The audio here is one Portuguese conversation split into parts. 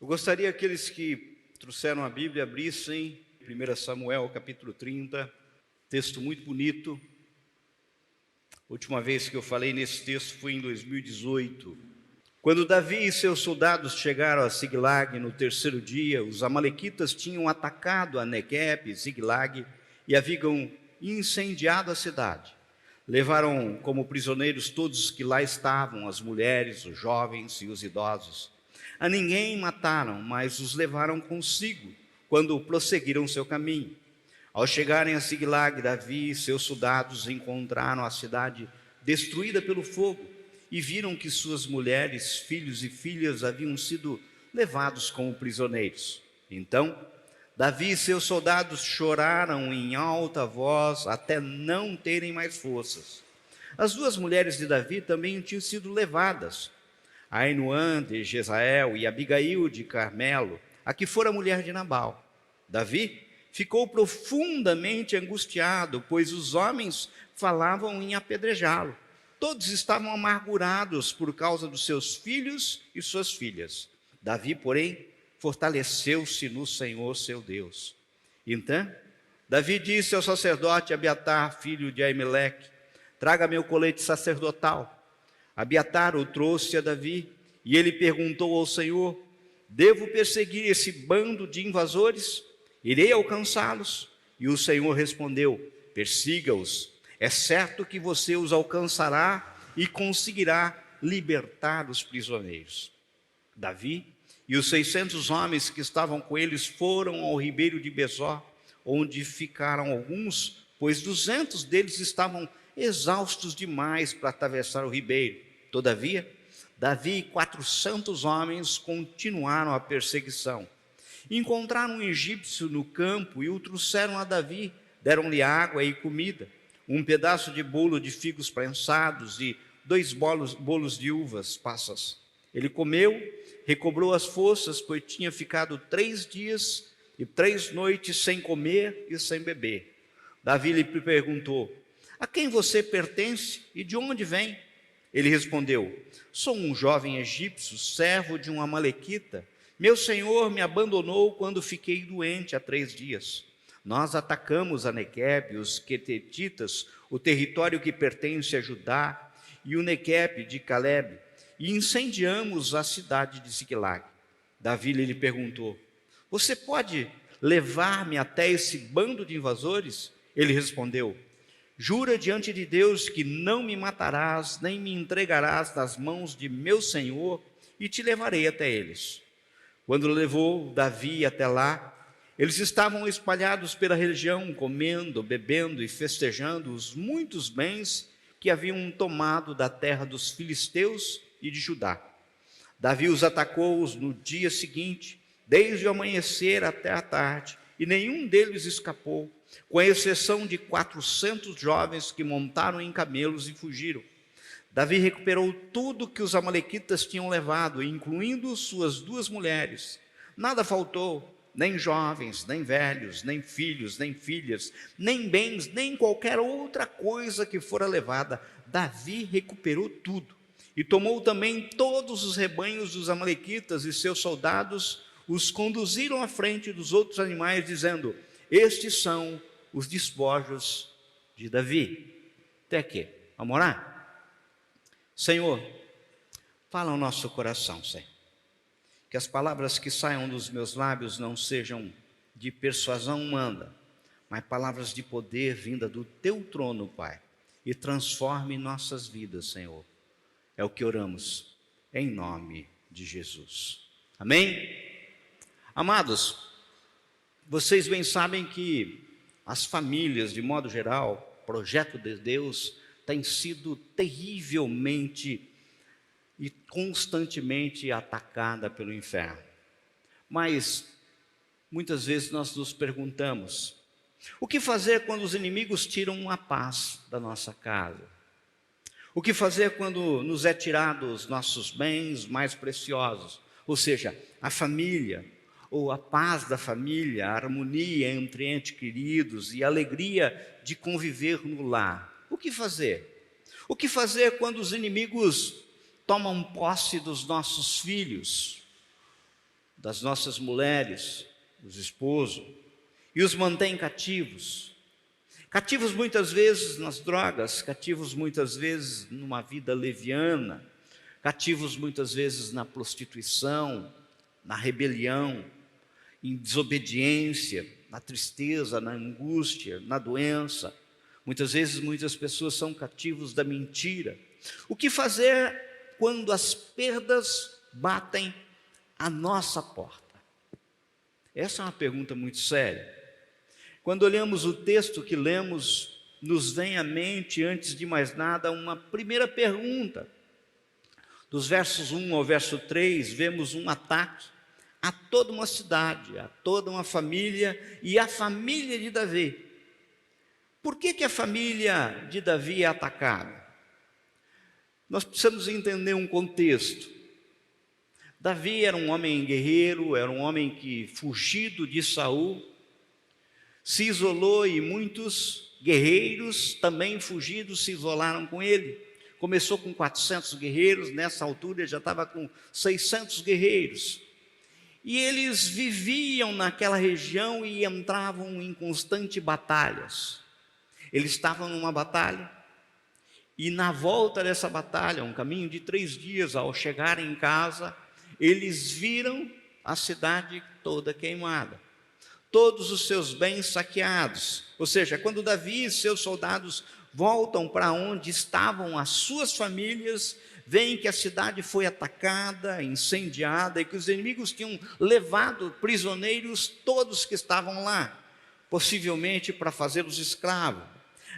Eu gostaria que aqueles que trouxeram a Bíblia abrissem 1 Samuel, capítulo 30, texto muito bonito. A última vez que eu falei nesse texto foi em 2018. Quando Davi e seus soldados chegaram a Ziglag no terceiro dia, os amalequitas tinham atacado a Negueb, Ziglag, e haviam incendiado a cidade. Levaram como prisioneiros todos que lá estavam, as mulheres, os jovens e os idosos. A ninguém mataram, mas os levaram consigo, quando prosseguiram seu caminho. Ao chegarem a Ziglag, Davi e seus soldados encontraram a cidade destruída pelo fogo e viram que suas mulheres, filhos e filhas haviam sido levados como prisioneiros. Então, Davi e seus soldados choraram em alta voz até não terem mais forças. As duas mulheres de Davi também tinham sido levadas, Ainoã de Jezreel e Abigail de Carmelo, a que fora mulher de Nabal. Davi ficou profundamente angustiado, pois os homens falavam em apedrejá-lo. Todos estavam amargurados por causa dos seus filhos e suas filhas. Davi, porém, fortaleceu-se no Senhor seu Deus. Então, Davi disse ao sacerdote Abiatar, filho de Aimeleque: traga meu colete sacerdotal. Abiatar o trouxe a Davi, e ele perguntou ao Senhor: devo perseguir esse bando de invasores? Irei alcançá-los? E o Senhor respondeu: persiga-os. É certo que você os alcançará e conseguirá libertar os prisioneiros. Davi e os 600 homens que estavam com eles foram ao ribeiro de Besor, onde ficaram alguns, pois 200 deles estavam exaustos demais para atravessar o ribeiro. Todavia, Davi e 400 homens continuaram a perseguição. Encontraram um egípcio no campo e o trouxeram a Davi. Deram-lhe água e comida, um pedaço de bolo de figos prensados e 2 bolos de uvas passas. Ele comeu, recobrou as forças, pois tinha ficado 3 dias e 3 noites sem comer e sem beber. Davi lhe perguntou: a quem você pertence e de onde vem? Ele respondeu: sou um jovem egípcio, servo de um amalequita. Meu senhor me abandonou quando fiquei doente há 3 dias. Nós atacamos a Negueb, os quetetitas, o território que pertence a Judá, e o Negueb de Caleb, e incendiamos a cidade de Ziglag. Davi lhe perguntou: você pode levar-me até esse bando de invasores? Ele respondeu: jura diante de Deus que não me matarás, nem me entregarás nas mãos de meu senhor, e te levarei até eles. Quando levou Davi até lá, eles estavam espalhados pela região, comendo, bebendo e festejando os muitos bens que haviam tomado da terra dos filisteus e de Judá. Davi os atacou no dia seguinte, desde o amanhecer até a tarde, e nenhum deles escapou, com exceção de 400 jovens que montaram em camelos e fugiram. Davi recuperou tudo que os amalequitas tinham levado, incluindo suas 2 mulheres. Nada faltou, nem jovens, nem velhos, nem filhos, nem filhas, nem bens, nem qualquer outra coisa que fora levada. Davi recuperou tudo. E tomou também todos os rebanhos dos amalequitas, e seus soldados os conduziram à frente dos outros animais, dizendo: estes são os despojos de Davi. Até aqui, vamos orar? Senhor, fala ao nosso coração, Senhor. Que as palavras que saiam dos meus lábios não sejam de persuasão humana, mas palavras de poder vinda do teu trono, Pai, e transforme nossas vidas, Senhor. É o que oramos, em nome de Jesus. Amém? Amados, vocês bem sabem que as famílias, de modo geral, projeto de Deus, tem sido terrivelmente e constantemente atacada pelo inferno. Mas muitas vezes nós nos perguntamos: o que fazer quando os inimigos tiram a paz da nossa casa? O que fazer quando nos é tirado os nossos bens mais preciosos? Ou seja, a família, ou a paz da família, a harmonia entre entes queridos e a alegria de conviver no lar. O que fazer? O que fazer quando os inimigos tomam posse dos nossos filhos, das nossas mulheres, dos esposos, e os mantêm cativos. Cativos muitas vezes nas drogas, cativos muitas vezes numa vida leviana, cativos muitas vezes na prostituição, na rebelião, em desobediência, na tristeza, na angústia, na doença. Muitas vezes muitas pessoas são cativos da mentira. O que fazer quando as perdas batem à nossa porta? Essa é uma pergunta muito séria. Quando olhamos o texto que lemos, nos vem à mente, antes de mais nada, uma primeira pergunta. Dos versos 1 ao verso 3, vemos um ataque a toda uma cidade, a toda uma família e a família de Davi. Por que a família de Davi é atacada? Nós precisamos entender um contexto. Davi era um homem guerreiro, era um homem que, fugido de Saul, se isolou, e muitos guerreiros também fugidos se isolaram com ele. Começou com 400 guerreiros, nessa altura ele já estava com 600 guerreiros. E eles viviam naquela região e entravam em constantes batalhas. Eles estavam numa batalha, e na volta dessa batalha, um caminho de 3 dias, ao chegarem em casa, eles viram a cidade toda queimada, todos os seus bens saqueados. Ou seja, quando Davi e seus soldados voltam para onde estavam as suas famílias, veem que a cidade foi atacada, incendiada, e que os inimigos tinham levado prisioneiros todos que estavam lá, possivelmente para fazê-los escravos.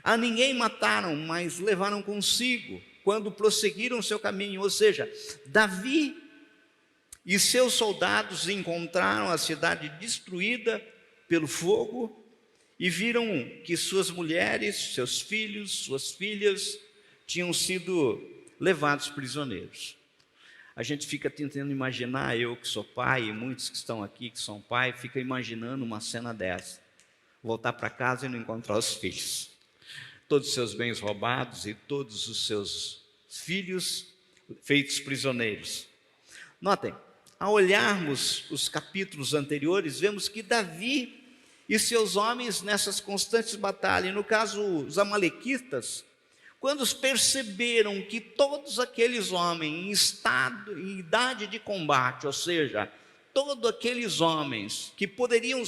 A ninguém mataram, mas levaram consigo, quando prosseguiram seu caminho. Ou seja, Davi e seus soldados encontraram a cidade destruída pelo fogo, e viram que suas mulheres, seus filhos, suas filhas tinham sido levados prisioneiros. A gente fica tentando imaginar, eu que sou pai, e muitos que estão aqui que são pai, fica imaginando uma cena dessa. Voltar para casa e não encontrar os filhos. Todos os seus bens roubados e todos os seus filhos feitos prisioneiros. Notem, ao olharmos os capítulos anteriores, vemos que Davi e seus homens nessas constantes batalhas, no caso os amalequitas, quando perceberam que todos aqueles homens em idade de combate, ou seja, todos aqueles homens que poderiam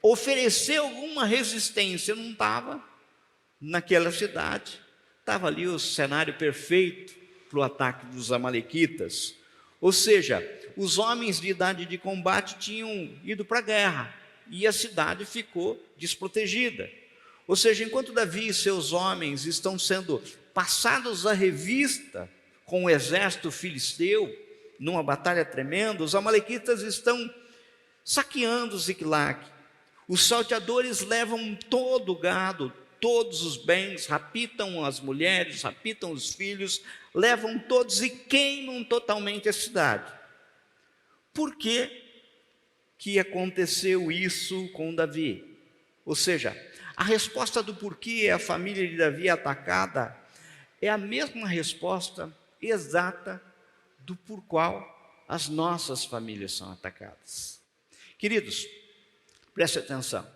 oferecer alguma resistência, não estava naquela cidade. Estava ali o cenário perfeito para o ataque dos amalequitas. Ou seja, os homens de idade de combate tinham ido para a guerra e a cidade ficou desprotegida. Ou seja, enquanto Davi e seus homens estão sendo passados à revista com o exército filisteu, numa batalha tremenda, os amalequitas estão saqueando Ziclague. Os salteadores levam todo o gado, todos os bens, raptam as mulheres, raptam os filhos, levam todos e queimam totalmente a cidade. Por que aconteceu isso com Davi? Ou seja, a resposta do porquê a família de Davi é atacada é a mesma resposta exata do por qual as nossas famílias são atacadas. Queridos, preste atenção.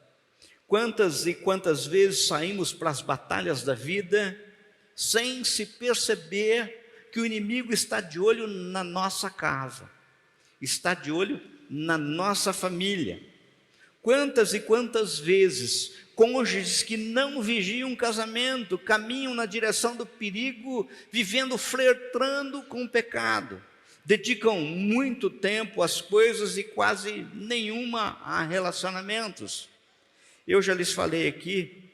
Quantas e quantas vezes saímos para as batalhas da vida sem se perceber que o inimigo está de olho na nossa casa, está de olho na nossa família. Quantas e quantas vezes cônjuges que não vigiam um casamento caminham na direção do perigo, vivendo, flertando com o pecado, dedicam muito tempo às coisas e quase nenhuma a relacionamentos. Eu já lhes falei aqui,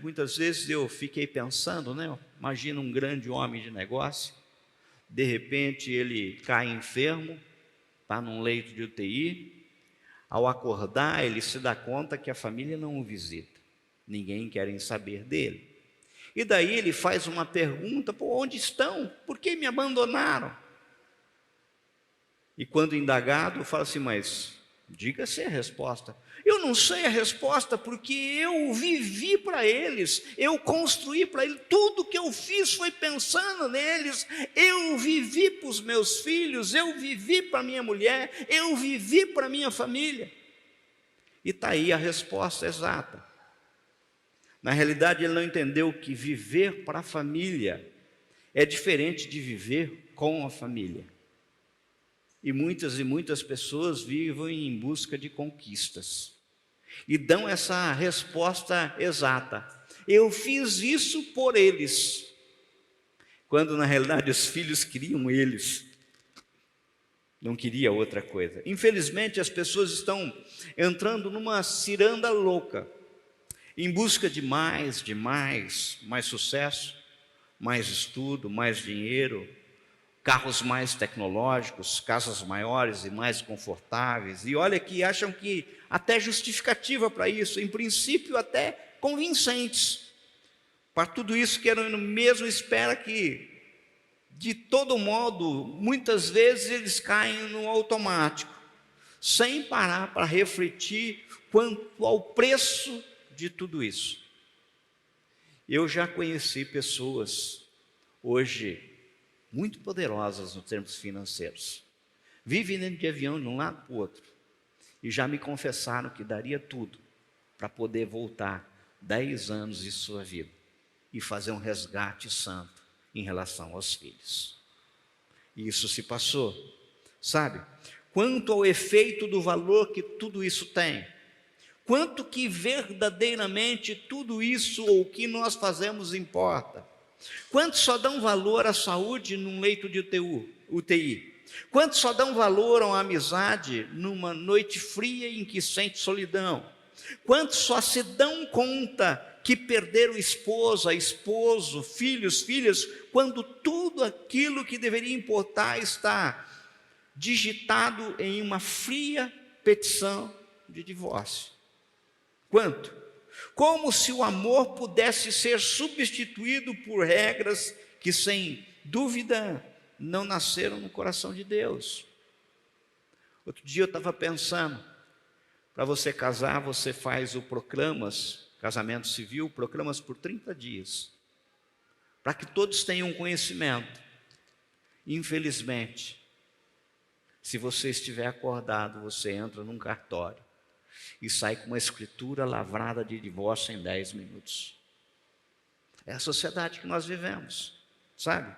muitas vezes eu fiquei pensando, né? Imagina um grande homem de negócio, de repente ele cai enfermo, está num leito de UTI, ao acordar ele se dá conta que a família não o visita, ninguém quer saber dele. E daí ele faz uma pergunta: onde estão? Por que me abandonaram? E quando indagado, fala assim: mas Diga-se a resposta. Eu não sei a resposta porque eu vivi para eles, eu construí para eles, tudo que eu fiz foi pensando neles, eu vivi para os meus filhos, eu vivi para minha mulher, eu vivi para minha família. E está aí a resposta exata. Na realidade, ele não entendeu que viver para a família é diferente de viver com a família. E muitas pessoas vivem em busca de conquistas e dão essa resposta exata: eu fiz isso por eles, quando na realidade os filhos queriam eles, não queria outra coisa. Infelizmente as pessoas estão entrando numa ciranda louca, em busca de mais sucesso, mais estudo, mais dinheiro, carros mais tecnológicos, casas maiores e mais confortáveis, e olha que acham que até justificativa para isso, em princípio até convincentes. Para tudo isso querem mesmo, espera que, de todo modo, muitas vezes eles caem no automático, sem parar para refletir quanto ao preço de tudo isso. Eu já conheci pessoas hoje muito poderosas nos termos financeiros, vivem dentro de avião de um lado para o outro, e já me confessaram que daria tudo para poder voltar 10 anos de sua vida e fazer um resgate santo em relação aos filhos. E isso se passou, sabe? Quanto ao efeito do valor que tudo isso tem, quanto que verdadeiramente tudo isso ou o que nós fazemos importa. Quantos só dão valor à saúde num leito de UTI? Quantos só dão valor a uma amizade numa noite fria em que sente solidão? Quantos só se dão conta que perderam esposa, esposo, filhos, filhas, quando tudo aquilo que deveria importar está digitado em uma fria petição de divórcio? Quanto? Como se o amor pudesse ser substituído por regras que, sem dúvida, não nasceram no coração de Deus. Outro dia eu estava pensando, para você casar, você faz o proclamas, casamento civil, proclamas por 30 dias, para que todos tenham conhecimento. Infelizmente, se você estiver acordado, você entra num cartório e sai com uma escritura lavrada de divórcio em 10 minutos. É a sociedade que nós vivemos, sabe?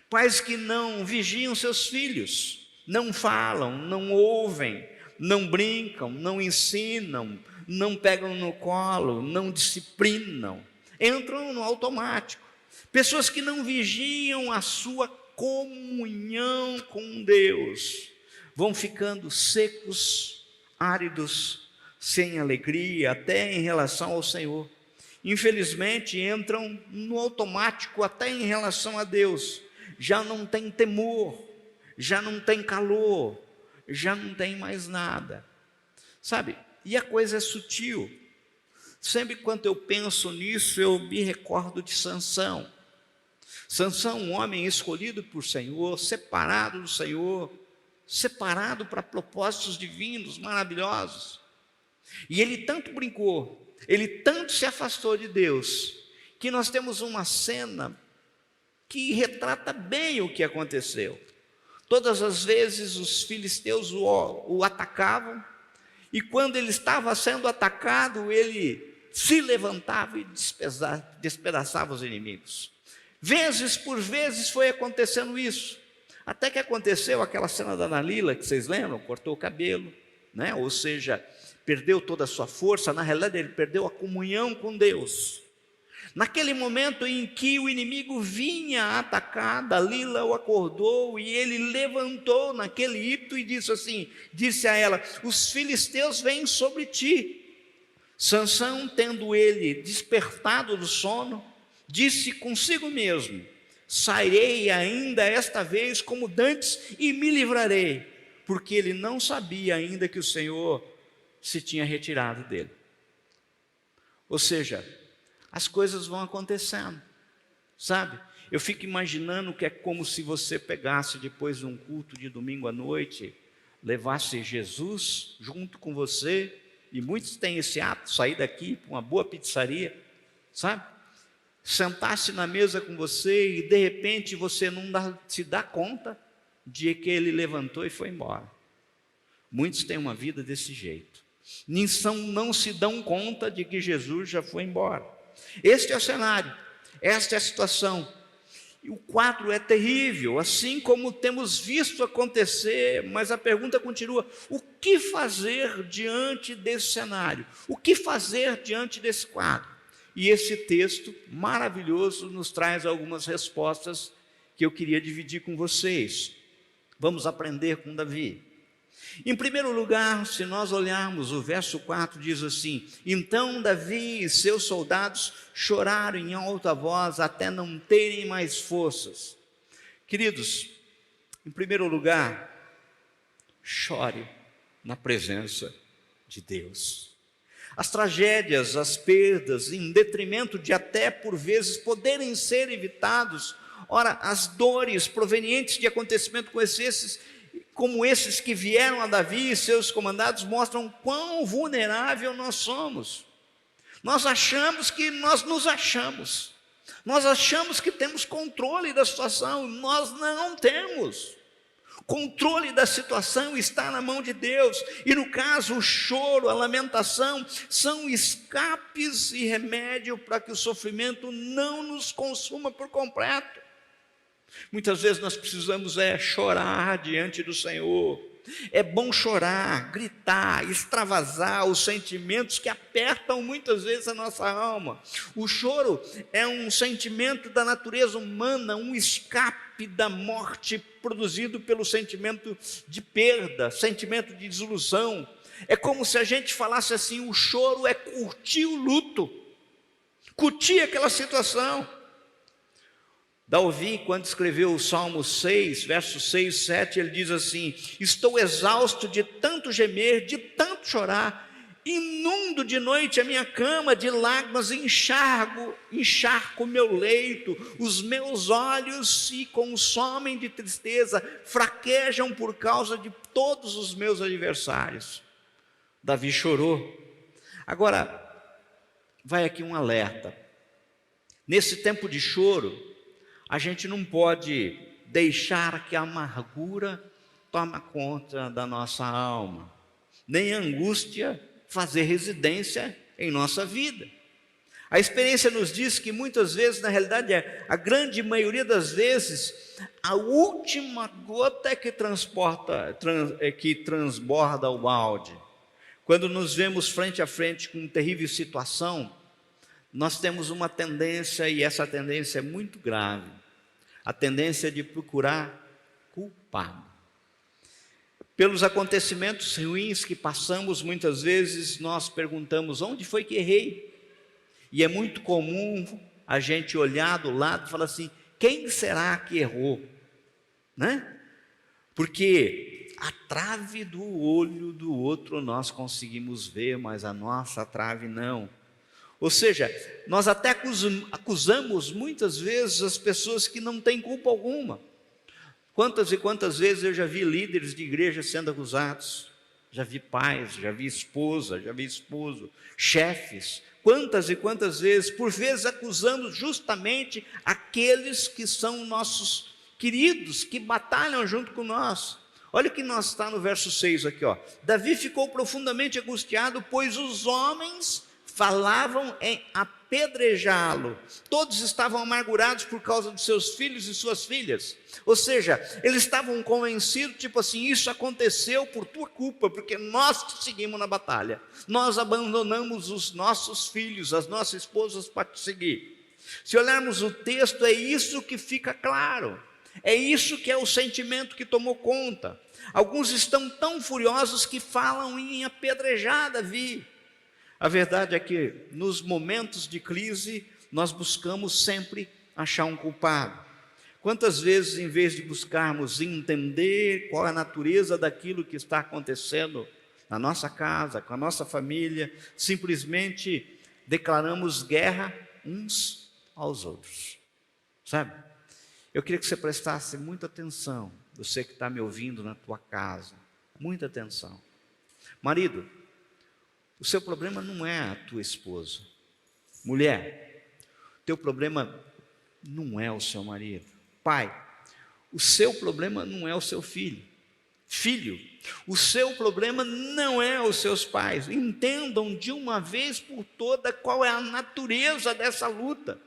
Pais que não vigiam seus filhos, não falam, não ouvem, não brincam, não ensinam, não pegam no colo, não disciplinam, entram no automático. Pessoas que não vigiam a sua comunhão com Deus, vão ficando secos, áridos, sem alegria, até em relação ao Senhor. Infelizmente, entram no automático até em relação a Deus. Já não tem temor, já não tem calor, já não tem mais nada. Sabe? E a coisa é sutil. Sempre quando eu penso nisso, eu me recordo de Sansão. Sansão, um homem escolhido por Senhor, separado do Senhor, separado para propósitos divinos, maravilhosos. E ele tanto brincou, ele tanto se afastou de Deus, que nós temos uma cena que retrata bem o que aconteceu. Todas as vezes os filisteus o atacavam, e quando ele estava sendo atacado, ele se levantava e despedaçava os inimigos. Vezes por vezes foi acontecendo isso, até que aconteceu aquela cena da Dalila, que vocês lembram, cortou o cabelo, né? Ou seja, perdeu toda a sua força. Na realidade ele perdeu a comunhão com Deus. Naquele momento em que o inimigo vinha atacar, Dalila o acordou e ele levantou naquele ímpeto e disse assim, disse a ela: os filisteus vêm sobre ti. Sansão, tendo ele despertado do sono, disse consigo mesmo: sairei ainda esta vez como dantes e me livrarei, porque ele não sabia ainda que o Senhor se tinha retirado dele. Ou seja, as coisas vão acontecendo, sabe? Eu fico imaginando que é como se você pegasse depois de um culto de domingo à noite, levasse Jesus junto com você, e muitos têm esse ato, sair daqui para uma boa pizzaria, sabe? Sentasse na mesa com você e de repente você não se dá conta de que ele levantou e foi embora. Muitos têm uma vida desse jeito. Não se dão conta de que Jesus já foi embora. Este é o cenário, esta é a situação. E o quadro é terrível, assim como temos visto acontecer, mas a pergunta continua: o que fazer diante desse cenário? O que fazer diante desse quadro? E esse texto maravilhoso nos traz algumas respostas que eu queria dividir com vocês. Vamos aprender com Davi. Em primeiro lugar, se nós olharmos o verso 4, diz assim: então Davi e seus soldados choraram em alta voz até não terem mais forças. Queridos, em primeiro lugar, chore na presença de Deus. As tragédias, as perdas, em detrimento de até por vezes poderem ser evitados, ora, as dores provenientes de acontecimentos como esses que vieram a Davi e seus comandados, mostram quão vulnerável nós somos. Nós achamos que nós nos achamos. Nós achamos que temos controle da situação. Nós não temos. Controle da situação está na mão de Deus. E no caso, o choro, a lamentação, são escapes e remédio para que o sofrimento não nos consuma por completo. Muitas vezes nós precisamos chorar diante do Senhor. É bom chorar, gritar, extravasar os sentimentos que apertam muitas vezes a nossa alma. O choro é um sentimento da natureza humana, um escape da morte produzido pelo sentimento de perda, sentimento de desilusão. É como se a gente falasse assim: o choro é curtir o luto, curtir aquela situação. Davi, quando escreveu o Salmo 6, versos 6 e 7, ele diz assim: estou exausto de tanto gemer, de tanto chorar, inundo de noite a minha cama de lágrimas, encharco o meu leito, os meus olhos se consomem de tristeza, fraquejam por causa de todos os meus adversários. Davi chorou. Agora, vai aqui um alerta. Nesse tempo de choro, a gente não pode deixar que a amargura tome conta da nossa alma, nem a angústia fazer residência em nossa vida. A experiência nos diz que muitas vezes, na realidade, a grande maioria das vezes, a última gota é que transborda o balde. Quando nos vemos frente a frente com uma terrível situação, nós temos uma tendência, e essa tendência é muito grave, a tendência de procurar culpado. Pelos acontecimentos ruins que passamos, muitas vezes nós perguntamos: onde foi que errei? E é muito comum a gente olhar do lado e falar assim: quem será que errou? Né? Porque a trave do olho do outro nós conseguimos ver, mas a nossa trave não. Ou seja, nós até acusamos muitas vezes as pessoas que não têm culpa alguma. Quantas e quantas vezes eu já vi líderes de igreja sendo acusados, já vi pais, já vi esposa, já vi esposo, chefes. Quantas e quantas vezes, por vezes acusamos justamente aqueles que são nossos queridos, que batalham junto com nós. Olha o que nós está no verso 6 aqui, ó. Davi ficou profundamente angustiado, pois os homens falavam em apedrejá-lo. Todos estavam amargurados por causa dos seus filhos e suas filhas. Ou seja, eles estavam convencidos, tipo assim: isso aconteceu por tua culpa, porque nós te seguimos na batalha. Nós abandonamos os nossos filhos, as nossas esposas para te seguir. Se olharmos o texto, é isso que fica claro. É isso que é o sentimento que tomou conta. Alguns estão tão furiosos que falam em apedrejar Davi. A verdade é que nos momentos de crise nós buscamos sempre achar um culpado. Quantas vezes, em vez de buscarmos entender qual é a natureza daquilo que está acontecendo na nossa casa, com a nossa família, simplesmente declaramos guerra uns aos outros, sabe? Eu queria que você prestasse muita atenção, você que está me ouvindo na tua casa, muita atenção. Marido, o seu problema não é a tua esposa. Mulher, o teu problema não é o seu marido. Pai, o seu problema não é o seu filho. Filho, o seu problema não é os seus pais. Entendam de uma vez por toda qual é a natureza dessa luta.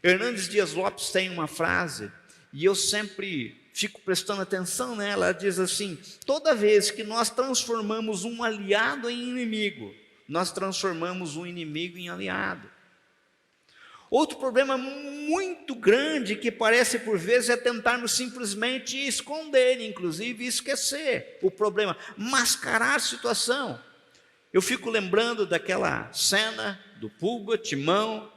Hernandes Dias Lopes tem uma frase, e eu sempre fico prestando atenção nela. Ela diz assim: toda vez que nós transformamos um aliado em inimigo, nós transformamos um inimigo em aliado. Outro problema muito grande que parece por vezes é tentarmos simplesmente esconder, inclusive esquecer o problema, mascarar a situação. Eu fico lembrando daquela cena do Pumba, Timão,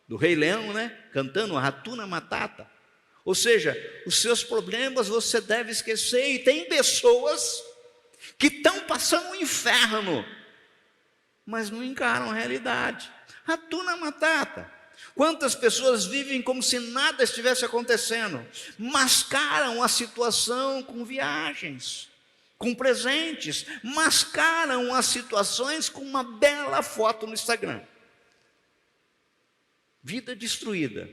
do Rei Leão, né? Cantando Hakuna Matata. Ou seja, os seus problemas você deve esquecer, e tem pessoas que estão passando um inferno, mas não encaram a realidade. Hakuna Matata. Quantas pessoas vivem como se nada estivesse acontecendo, mascaram a situação com viagens, com presentes, mascaram as situações com uma bela foto no Instagram. Vida destruída,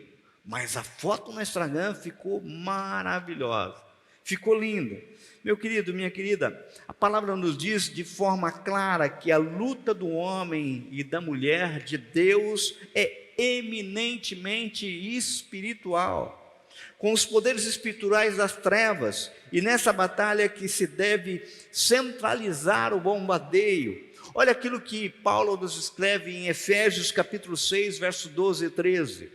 mas a foto no Instagram ficou maravilhosa, ficou linda. Meu querido, minha querida, a palavra nos diz de forma clara que a luta do homem e da mulher de Deus é eminentemente espiritual, com os poderes espirituais das trevas, e nessa batalha que se deve centralizar o bombardeio. Olha aquilo que Paulo nos escreve em Efésios capítulo 6, verso 12 e 13.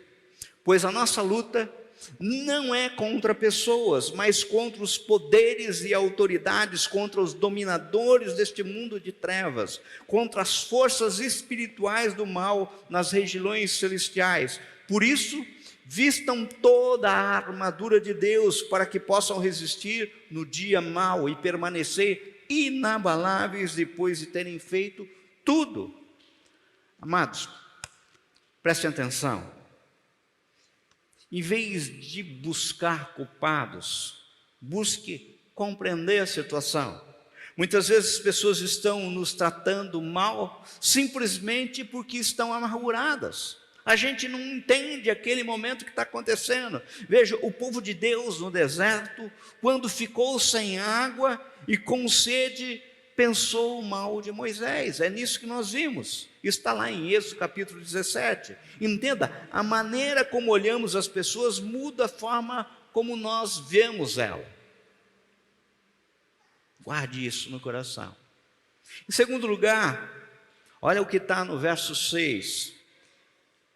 Pois a nossa luta não é contra pessoas, mas contra os poderes e autoridades, contra os dominadores deste mundo de trevas, contra as forças espirituais do mal nas regiões celestiais. Por isso, vistam toda a armadura de Deus, para que possam resistir no dia mau e permanecer inabaláveis depois de terem feito tudo. Amados, prestem atenção. Em vez de buscar culpados, busque compreender a situação. Muitas vezes as pessoas estão nos tratando mal simplesmente porque estão amarguradas. A gente não entende aquele momento que está acontecendo. Veja, o povo de Deus no deserto, quando ficou sem água e com sede, pensou o mal de Moisés. É nisso que nós vimos. Está lá em Êxodo capítulo 17. Entenda, a maneira como olhamos as pessoas muda a forma como nós vemos ela. Guarde isso no coração. Em segundo lugar, olha o que está no verso 6.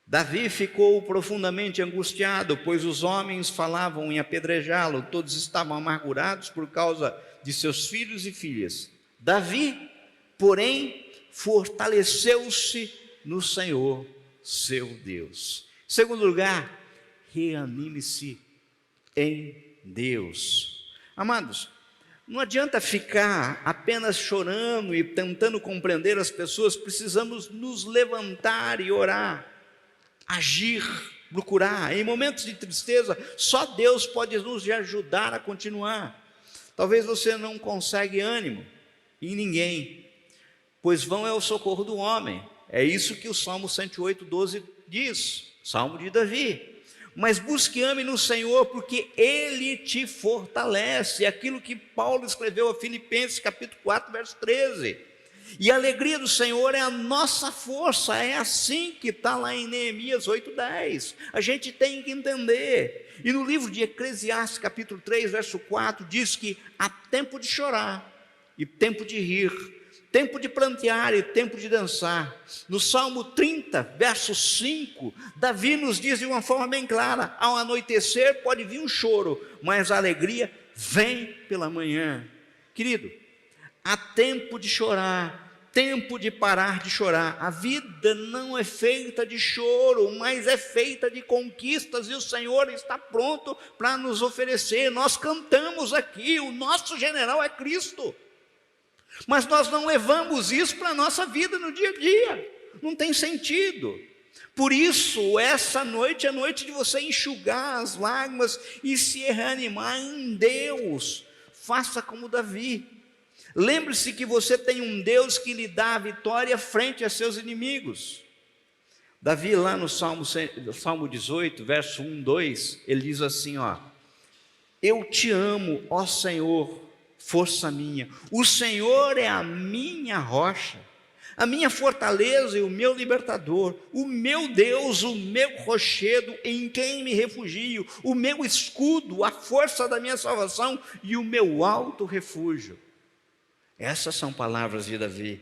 Davi ficou profundamente angustiado, pois os homens falavam em apedrejá-lo, todos estavam amargurados por causa de seus filhos e filhas. Davi, porém, fortaleceu-se no Senhor, seu Deus. Em segundo lugar, reanime-se em Deus. Amados, não adianta ficar apenas chorando e tentando compreender as pessoas. Precisamos nos levantar e orar, agir, procurar. Em momentos de tristeza, só Deus pode nos ajudar a continuar. Talvez você não consiga ânimo em ninguém, pois vão é o socorro do homem. É isso que o Salmo 108, 12 diz, Salmo de Davi. Mas busque e ame no Senhor, porque Ele te fortalece. Aquilo que Paulo escreveu a Filipenses, capítulo 4, verso 13. E a alegria do Senhor é a nossa força. É assim que está lá em Neemias 8, 10. A gente tem que entender. E no livro de Eclesiastes, capítulo 3, verso 4, diz que há tempo de chorar e tempo de rir, tempo de plantear e tempo de dançar. No Salmo 30, verso 5, Davi nos diz de uma forma bem clara: ao anoitecer pode vir um choro, mas a alegria vem pela manhã. Querido, há tempo de chorar, tempo de parar de chorar. A vida não é feita de choro, mas é feita de conquistas, e o Senhor está pronto para nos oferecer. Nós cantamos aqui, o nosso general é Cristo. Mas nós não levamos isso para a nossa vida no dia a dia, não tem sentido. Por isso, essa noite é a noite de você enxugar as lágrimas e se reanimar em Deus. Faça como Davi. Lembre-se que você tem um Deus que lhe dá a vitória frente a seus inimigos. Davi, lá no Salmo 18, verso 1, 2, ele diz assim, ó: eu te amo, ó Senhor, força minha. O Senhor é a minha rocha, a minha fortaleza e o meu libertador, o meu Deus, o meu rochedo em quem me refugio, o meu escudo, a força da minha salvação e o meu alto refúgio. Essas são palavras de Davi.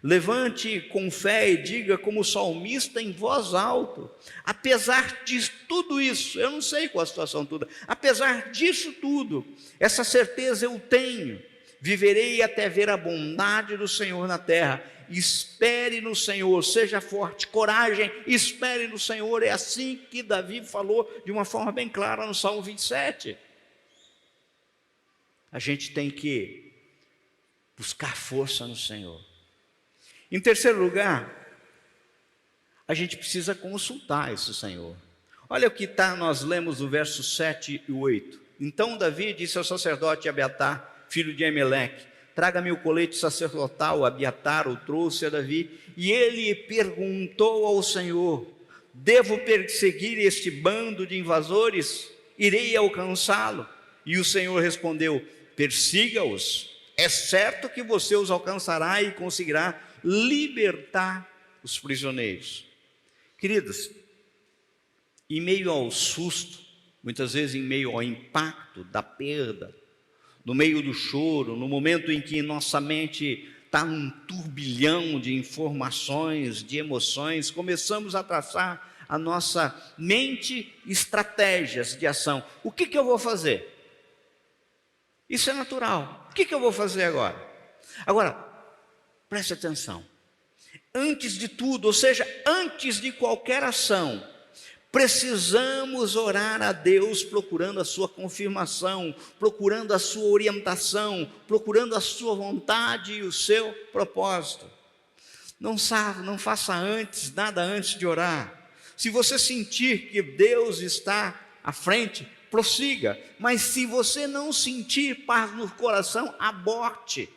Levante com fé e diga como salmista em voz alta: apesar de tudo isso, eu não sei qual a situação toda, apesar disso tudo, essa certeza eu tenho, viverei até ver a bondade do Senhor na terra. Espere no Senhor, seja forte, coragem, espere no Senhor. É assim que Davi falou de uma forma bem clara no Salmo 27. A gente tem que buscar força no Senhor. Em terceiro lugar, a gente precisa consultar esse Senhor. Olha o que está, nós lemos no verso 7 e 8. Então Davi disse ao sacerdote Abiatar, filho de Ameleque: traga-me o colete sacerdotal. Abiatar o trouxe a Davi, e ele perguntou ao Senhor: devo perseguir este bando de invasores? Irei alcançá-lo? E o Senhor respondeu: persiga-os. É certo que você os alcançará e conseguirá libertar os prisioneiros. Queridos, em meio ao susto, muitas vezes em meio ao impacto da perda, no meio do choro, no momento em que nossa mente está num turbilhão de informações, de emoções, começamos a traçar a nossa mente estratégias de ação. O que eu vou fazer? Isso é natural. O que eu vou fazer agora? Agora, preste atenção. Antes de tudo, ou seja, antes de qualquer ação, precisamos orar a Deus procurando a sua confirmação, procurando a sua orientação, procurando a sua vontade e o seu propósito. Não faça nada antes de orar. Se você sentir que Deus está à frente, prossiga. Mas se você não sentir paz no coração, aborte.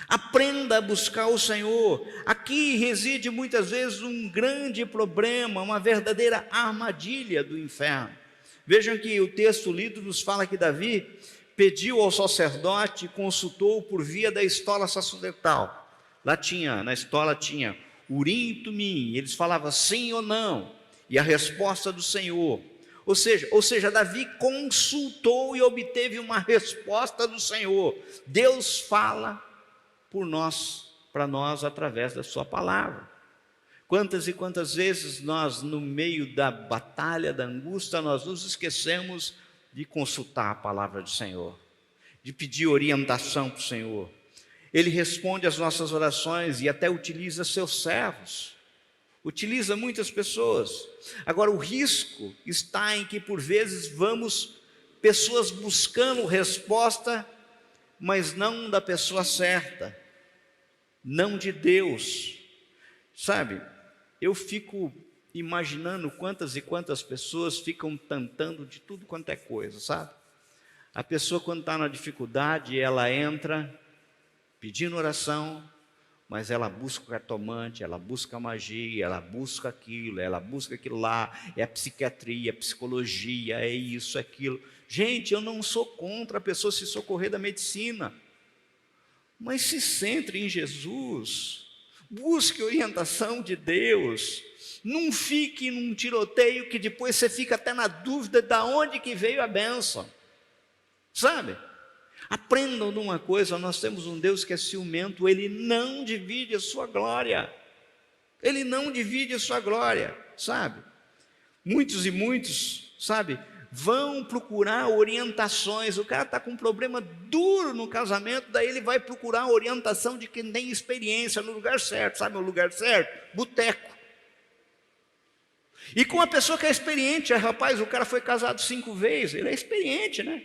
Aprenda a buscar o Senhor. Aqui reside muitas vezes um grande problema, uma verdadeira armadilha do inferno. Vejam que o texto lido nos fala que Davi pediu ao sacerdote, consultou por via da estola sacerdotal. Lá na estola tinha Urim e Tumim, eles falavam sim ou não, e a resposta do Senhor. Ou seja, Davi consultou e obteve uma resposta do Senhor. Deus fala para nós através da sua palavra. Quantas e quantas vezes nós, no meio da batalha, da angústia, nós nos esquecemos de consultar a palavra do Senhor, de pedir orientação para o Senhor. Ele responde às nossas orações e até utiliza seus servos, utiliza muitas pessoas. Agora, o risco está em que por vezes pessoas buscando resposta, mas não da pessoa certa, não de Deus. Sabe, eu fico imaginando quantas e quantas pessoas ficam tentando de tudo quanto é coisa, sabe? A pessoa, quando está na dificuldade, ela entra pedindo oração, mas ela busca o cartomante, ela busca a magia, ela busca aquilo lá, é a psiquiatria, a psicologia, é isso, é aquilo. Gente, eu não sou contra a pessoa se socorrer da medicina, mas se centre em Jesus, busque orientação de Deus, não fique num tiroteio que depois você fica até na dúvida de onde que veio a bênção, sabe? Aprendam de uma coisa: nós temos um Deus que é ciumento, Ele não divide a sua glória, Ele não divide a sua glória, sabe? Muitos e muitos, sabe, vão procurar orientações. O cara está com um problema duro no casamento, daí ele vai procurar a orientação de quem tem experiência no lugar certo. Sabe o lugar certo? Boteco. E com a pessoa que é experiente, rapaz, o cara foi casado 5 vezes, ele é experiente, né?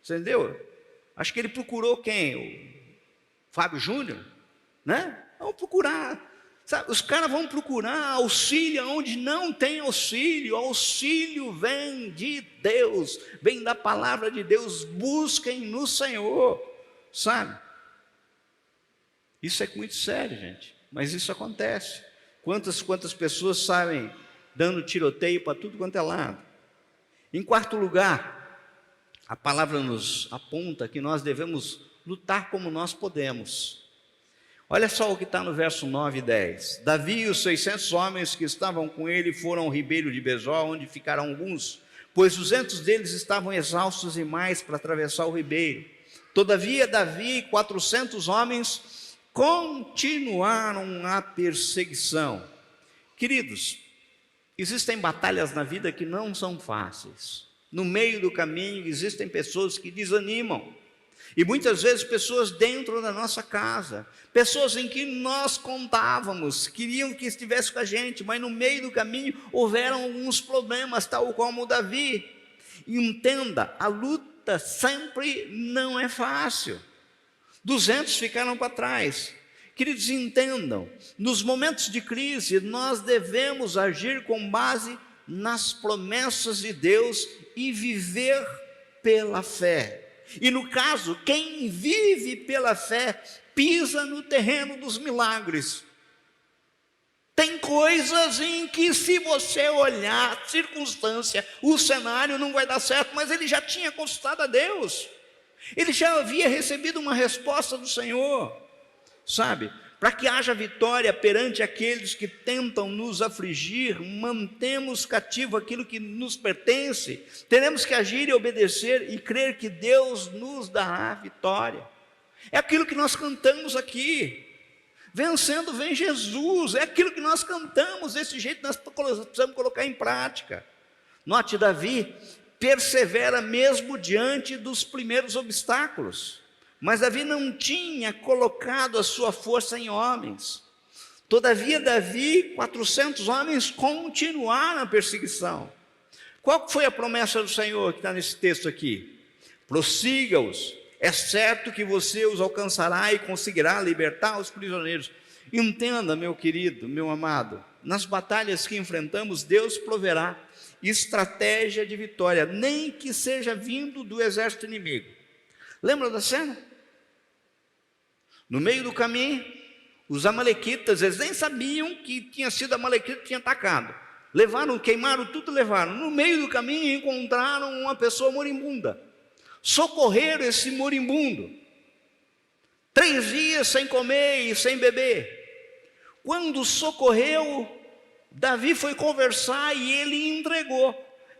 Entendeu? Acho que ele procurou quem? O Fábio Júnior, né? Vamos procurar. Sabe, os caras vão procurar auxílio onde não tem auxílio. Auxílio vem de Deus, vem da palavra de Deus. Busquem no Senhor, sabe? Isso é muito sério, gente, mas isso acontece. Quantas pessoas saem dando tiroteio para tudo quanto é lado. Em quarto lugar, a palavra nos aponta que nós devemos lutar como nós podemos. Olha só o que está no verso 9 e 10. Davi e os 600 homens que estavam com ele foram ao ribeiro de Besor, onde ficaram alguns, pois 200 deles estavam exaustos demais para atravessar o ribeiro. Todavia, Davi e 400 homens continuaram a perseguição. Queridos, existem batalhas na vida que não são fáceis. No meio do caminho existem pessoas que desanimam. E muitas vezes pessoas dentro da nossa casa, pessoas em que nós contávamos, queriam que estivesse com a gente, mas no meio do caminho houveram alguns problemas, tal como o Davi. E entenda, a luta sempre não é fácil. 200 ficaram para trás. Queridos, entendam, nos momentos de crise nós devemos agir com base nas promessas de Deus e viver pela fé. E no caso, quem vive pela fé pisa no terreno dos milagres. Tem coisas em que, se você olhar a circunstância, o cenário não vai dar certo, mas ele já tinha consultado a Deus, ele já havia recebido uma resposta do Senhor, sabe? Para que haja vitória perante aqueles que tentam nos afligir, mantemos cativo aquilo que nos pertence, teremos que agir e obedecer e crer que Deus nos dará vitória. É aquilo que nós cantamos aqui, vencendo vem Jesus, é aquilo que nós cantamos, desse jeito nós precisamos colocar em prática. Note, Davi persevera mesmo diante dos primeiros obstáculos. Mas Davi não tinha colocado a sua força em homens. Todavia, Davi, 400 homens continuaram a perseguição. Qual foi a promessa do Senhor que está nesse texto aqui? Prossiga-os, é certo que você os alcançará e conseguirá libertar os prisioneiros. Entenda, meu querido, meu amado, nas batalhas que enfrentamos, Deus proverá estratégia de vitória, nem que seja vindo do exército inimigo. Lembra da cena? No meio do caminho, os amalequitas, eles nem sabiam que tinha sido amalequita que tinha atacado. Levaram, queimaram tudo, levaram. No meio do caminho encontraram uma pessoa moribunda. Socorreram esse moribundo. 3 dias sem comer e sem beber. Quando socorreu, Davi foi conversar e ele entregou.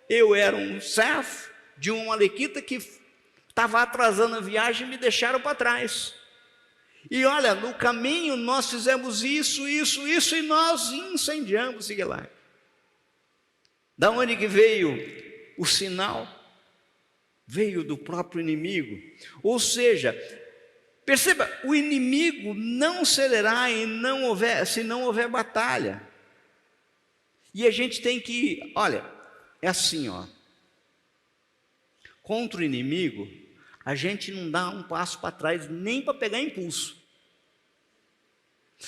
Eu era um servo de um amalequita que estava atrasando a viagem e me deixaram para trás. E olha, no caminho nós fizemos isso e nós incendiamos Siglag. Da onde que veio o sinal? Veio do próprio inimigo. Ou seja, perceba, o inimigo não cederá se não houver batalha. E a gente tem que, olha, é assim, ó. Contra o inimigo, a gente não dá um passo para trás nem para pegar impulso.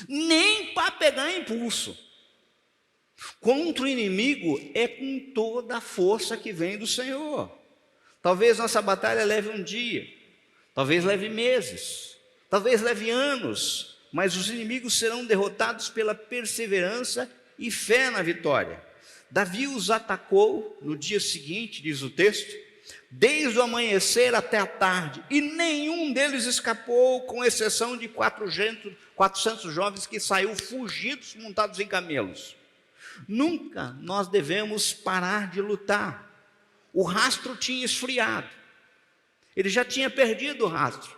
Nem para pegar impulso. Contra o inimigo é com toda a força que vem do Senhor. Talvez nossa batalha leve um dia, talvez leve meses, talvez leve anos, mas os inimigos serão derrotados pela perseverança e fé na vitória. Davi os atacou no dia seguinte, diz o texto, desde o amanhecer até a tarde, e nenhum deles escapou, com exceção de 400 jovens que saíram fugidos montados em camelos. Nunca nós devemos parar de lutar. O rastro tinha esfriado, ele já tinha perdido o rastro,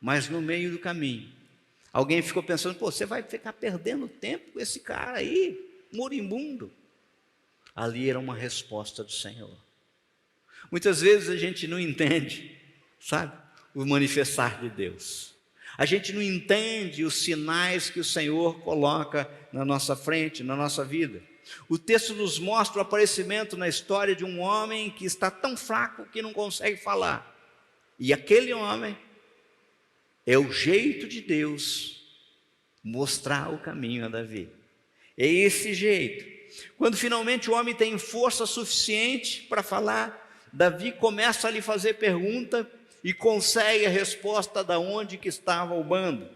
mas no meio do caminho, alguém ficou pensando, pô, você vai ficar perdendo tempo com esse cara aí, moribundo. Ali era uma resposta do Senhor. Muitas vezes a gente não entende, sabe, o manifestar de Deus. A gente não entende os sinais que o Senhor coloca na nossa frente, na nossa vida. O texto nos mostra o aparecimento na história de um homem que está tão fraco que não consegue falar. E aquele homem é o jeito de Deus mostrar o caminho a Davi. É esse jeito. Quando finalmente o homem tem força suficiente para falar, Davi começa a lhe fazer pergunta e consegue a resposta de onde que estava o bando.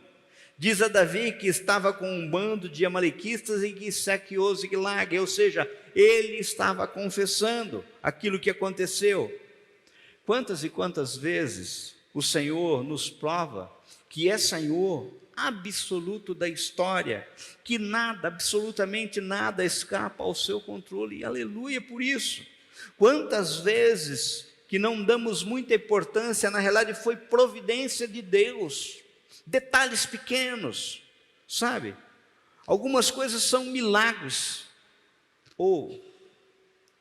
Diz a Davi que estava com um bando de amalequistas e que saqueou Ziclag, ou seja, ele estava confessando aquilo que aconteceu. Quantas e quantas vezes o Senhor nos prova que é Senhor absoluto da história, que nada, absolutamente nada escapa ao seu controle, e aleluia por isso. Quantas vezes que não damos muita importância, na realidade foi providência de Deus, detalhes pequenos, sabe? Algumas coisas são milagres, ou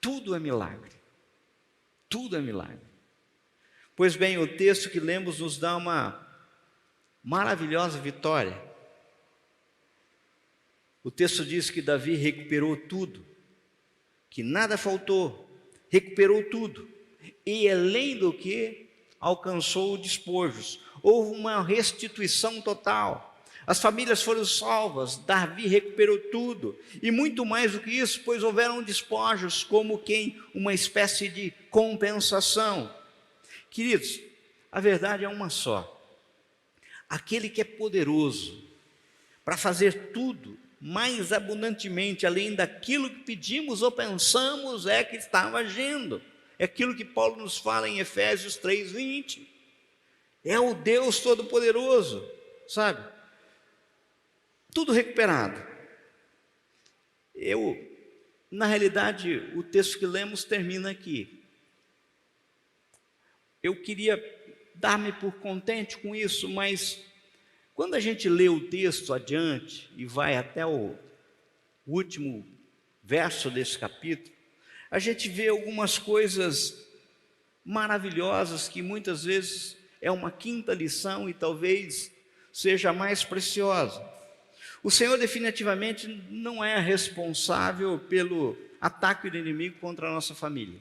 tudo é milagre, tudo é milagre. Pois bem, o texto que lemos nos dá uma maravilhosa vitória. O texto diz que Davi recuperou tudo, que nada faltou, recuperou tudo, e além do que, alcançou despojos. Houve uma restituição total. As famílias foram salvas, Davi recuperou tudo, e muito mais do que isso, pois houveram despojos, como quem, uma espécie de compensação. Queridos, a verdade é uma só. Aquele que é poderoso para fazer tudo mais abundantemente, além daquilo que pedimos ou pensamos, é que estava agindo. É aquilo que Paulo nos fala em Efésios 3:20. É o Deus Todo-Poderoso, sabe? Tudo recuperado. Na realidade, o texto que lemos termina aqui. Eu queria dar-me por contente com isso, mas quando a gente lê o texto adiante e vai até o último verso desse capítulo, a gente vê algumas coisas maravilhosas que muitas vezes é uma quinta lição e talvez seja a mais preciosa. O Senhor definitivamente não é responsável pelo ataque do inimigo contra a nossa família.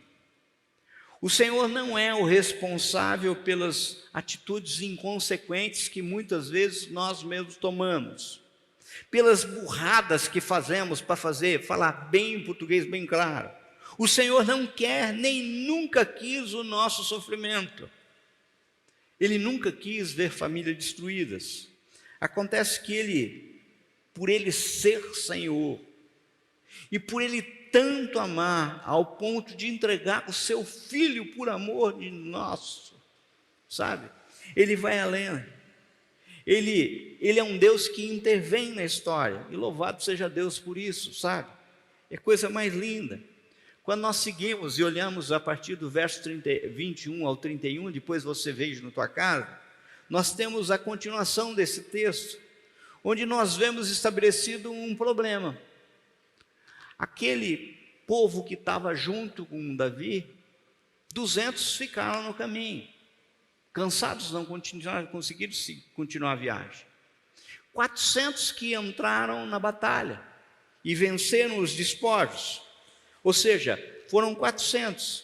O Senhor não é o responsável pelas atitudes inconsequentes que muitas vezes nós mesmos tomamos, pelas burradas que fazemos para falar bem em português bem claro. O Senhor não quer nem nunca quis o nosso sofrimento. Ele nunca quis ver famílias destruídas. Acontece que por Ele ser Senhor e por Ele tanto amar ao ponto de entregar o seu Filho por amor de nós, sabe? Ele vai além. Ele é um Deus que intervém na história, e louvado seja Deus por isso, sabe? É coisa mais linda. Quando nós seguimos e olhamos a partir do verso 21 ao 31, depois você veja na tua casa, nós temos a continuação desse texto, onde nós vemos estabelecido um problema. Aquele povo que estava junto com Davi, 200 ficaram no caminho, cansados, não conseguiram continuar a viagem. 400 que entraram na batalha e venceram os despojos, ou seja, foram 400.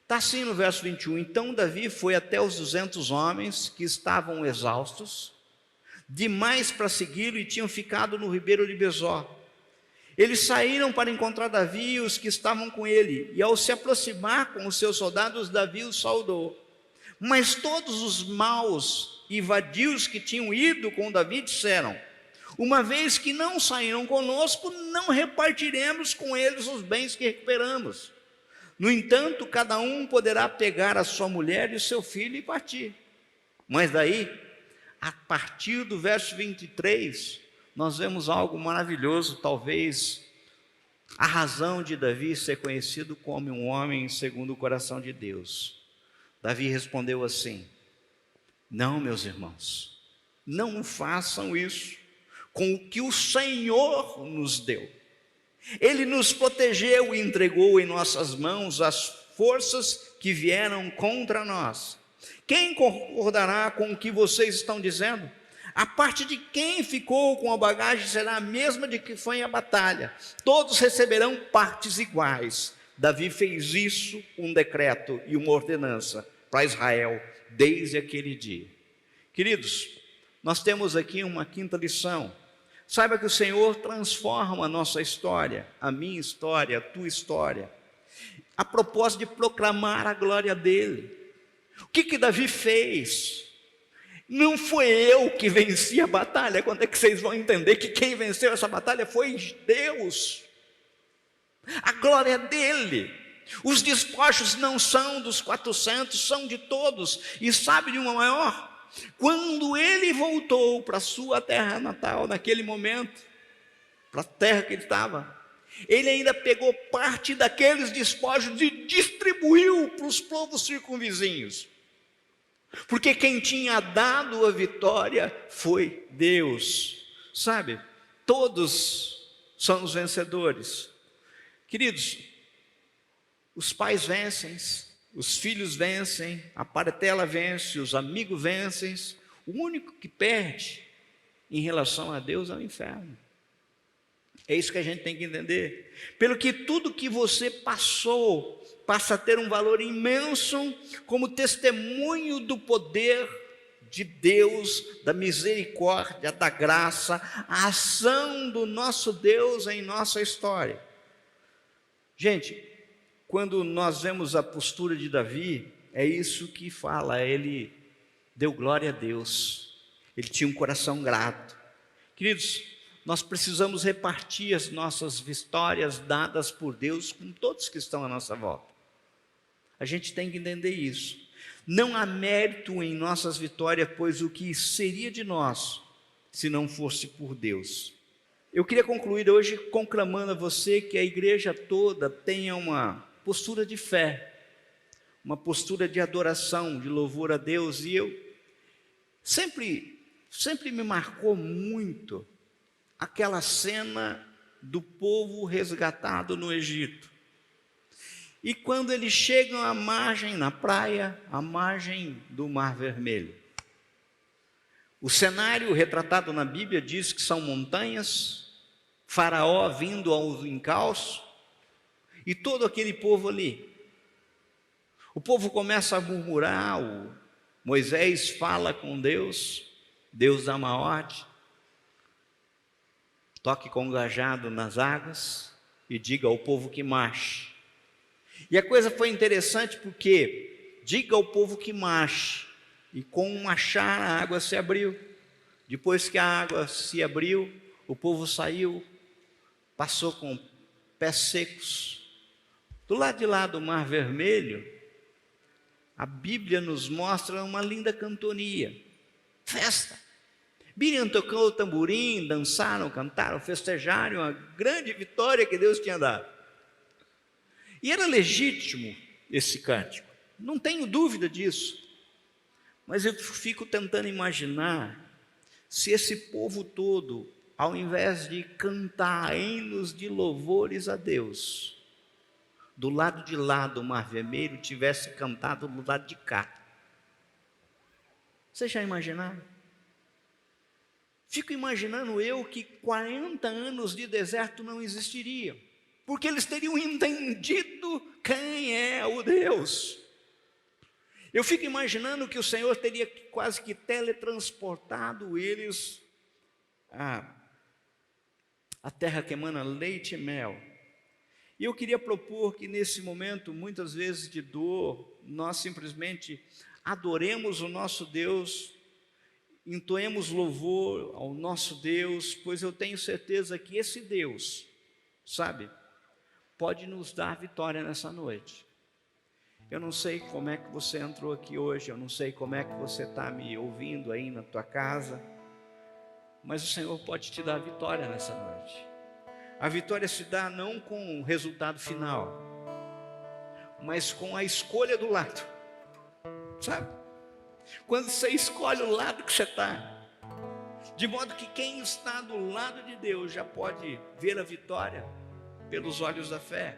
Está assim no verso 21, então Davi foi até os 200 homens que estavam exaustos, demais para segui-lo e tinham ficado no ribeiro de Besor. Eles saíram para encontrar Davi e os que estavam com ele, e ao se aproximar com os seus soldados, Davi os saudou. Mas todos os maus e vadios que tinham ido com Davi disseram: uma vez que não saíram conosco, não repartiremos com eles os bens que recuperamos. No entanto, cada um poderá pegar a sua mulher e o seu filho e partir. Mas daí, a partir do verso 23, nós vemos algo maravilhoso, talvez a razão de Davi ser conhecido como um homem segundo o coração de Deus. Davi respondeu assim: não, meus irmãos, não façam isso com o que o Senhor nos deu. Ele nos protegeu e entregou em nossas mãos as forças que vieram contra nós. Quem concordará com o que vocês estão dizendo? A parte de quem ficou com a bagagem será a mesma de que foi a batalha. Todos receberão partes iguais. Davi fez isso, um decreto e uma ordenança para Israel desde aquele dia. Queridos, nós temos aqui uma quinta lição. Saiba que o Senhor transforma a nossa história, a minha história, a tua história, a propósito de proclamar a glória dele. O que Davi fez? Não foi eu que venci a batalha. Quando é que vocês vão entender que quem venceu essa batalha foi Deus? A glória é dele. Os despojos não são dos 400, são de todos. E sabe de uma maior? Quando ele voltou para a sua terra natal, naquele momento, para a terra que ele estava, ele ainda pegou parte daqueles despojos e distribuiu para os povos circunvizinhos. Porque quem tinha dado a vitória foi Deus. Sabe? Todos são os vencedores. Queridos, os pais vencem, os filhos vencem, a parentela vence, os amigos vencem. O único que perde em relação a Deus é o inferno. É isso que a gente tem que entender. Pelo que tudo que você passou passa a ter um valor imenso como testemunho do poder de Deus, da misericórdia, da graça, a ação do nosso Deus em nossa história. Gente, quando nós vemos a postura de Davi, é isso que fala, ele deu glória a Deus, ele tinha um coração grato. Queridos, nós precisamos repartir as nossas vitórias dadas por Deus com todos que estão à nossa volta. A gente tem que entender isso. Não há mérito em nossas vitórias, pois o que seria de nós se não fosse por Deus? Eu queria concluir hoje conclamando a você que a igreja toda tenha uma postura de fé, uma postura de adoração, de louvor a Deus. E eu sempre me marcou muito aquela cena do povo resgatado no Egito. E quando eles chegam à margem, na praia, à margem do Mar Vermelho. O cenário retratado na Bíblia diz que são montanhas, Faraó vindo ao encalço, e todo aquele povo ali. O povo começa a murmurar, Moisés fala com Deus, Deus dá uma ordem, toque com o cajado nas águas e diga ao povo que marche. E a coisa foi interessante porque diga ao povo que marche, e com um marchar a água se abriu. Depois que a água se abriu, o povo saiu, passou com pés secos. Do lado de lá do Mar Vermelho, a Bíblia nos mostra uma linda cantoria, festa. Miriam tocou o tamborim, dançaram, cantaram, festejaram a grande vitória que Deus tinha dado. E era legítimo esse cântico, não tenho dúvida disso. Mas eu fico tentando imaginar se esse povo todo, ao invés de cantar hinos de louvores a Deus, do lado de lá do Mar Vermelho, tivesse cantado do lado de cá. Vocês já imaginaram? Fico imaginando eu que 40 anos de deserto não existiriam, porque eles teriam entendido quem é o Deus. Eu fico imaginando que o Senhor teria quase que teletransportado eles à terra que emana leite e mel. E eu queria propor que nesse momento, muitas vezes de dor, nós simplesmente adoremos o nosso Deus, entoemos louvor ao nosso Deus, pois eu tenho certeza que esse Deus, sabe, pode nos dar vitória nessa noite. Eu não sei como é que você entrou aqui hoje, eu não sei como é que você está me ouvindo aí na tua casa, mas o Senhor pode te dar vitória nessa noite. A vitória se dá não com o resultado final, mas com a escolha do lado, sabe? Quando você escolhe o lado que você está, de modo que quem está do lado de Deus já pode ver a vitória pelos olhos da fé.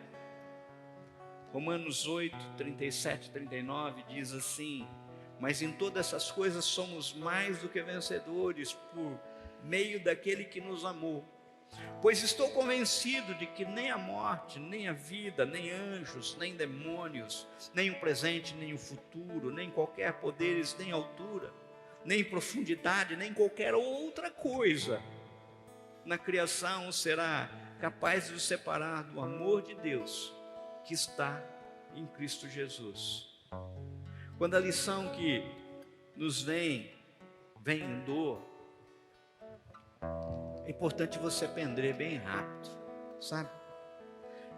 Romanos 8, 37, 39 diz assim: mas em todas essas coisas somos mais do que vencedores por meio daquele que nos amou. Pois estou convencido de que nem a morte, nem a vida, nem anjos, nem demônios, nem o presente, nem o futuro, nem qualquer poderes, nem altura, nem profundidade, nem qualquer outra coisa na criação será capaz de nos separar do amor de Deus que está em Cristo Jesus. Quando a lição que nos vem vem dor, é importante você aprender bem rápido, sabe?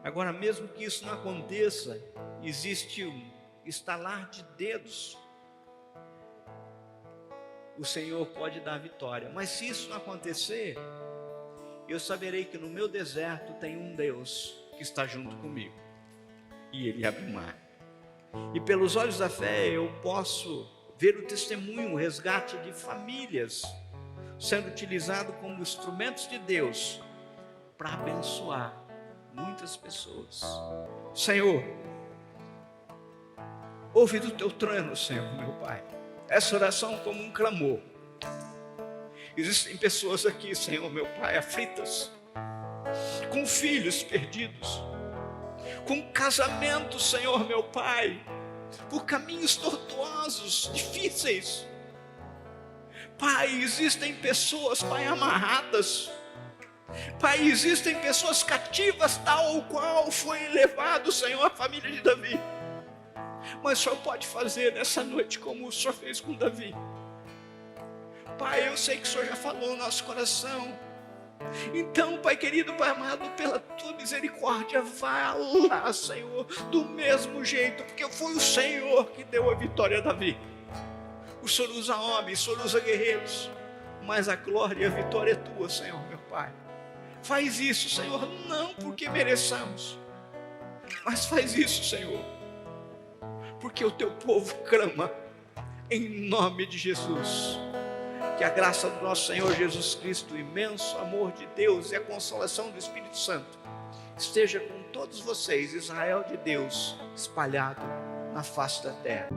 Agora, mesmo que isso não aconteça, existe um estalar de dedos. O Senhor pode dar vitória, mas se isso não acontecer, eu saberei que no meu deserto tem um Deus que está junto comigo, e Ele abre o mar. E pelos olhos da fé eu posso ver o testemunho, o resgate de famílias sendo utilizado como instrumentos de Deus para abençoar muitas pessoas. Senhor, ouve do teu trono, Senhor, meu Pai, essa oração como um clamor. Existem pessoas aqui, Senhor, meu Pai, aflitas, com filhos perdidos, com casamento, Senhor, meu Pai, por caminhos tortuosos, difíceis. Pai, existem pessoas, Pai, amarradas. Pai, existem pessoas cativas, tal qual foi levado, Senhor, a família de Davi. Mas o Senhor pode fazer nessa noite como o Senhor fez com Davi. Pai, eu sei que o Senhor já falou no nosso coração. Então, Pai querido, Pai amado, pela Tua misericórdia, vá lá, Senhor, do mesmo jeito, porque foi o Senhor que deu a vitória a Davi. O Senhor usa homens, o Senhor usa guerreiros, mas a glória e a vitória é Tua, Senhor, meu Pai. Faz isso, Senhor, não porque mereçamos, mas faz isso, Senhor, porque o Teu povo clama em nome de Jesus. Que a graça do nosso Senhor Jesus Cristo, o imenso amor de Deus e a consolação do Espírito Santo esteja com todos vocês, Israel de Deus, espalhado na face da terra.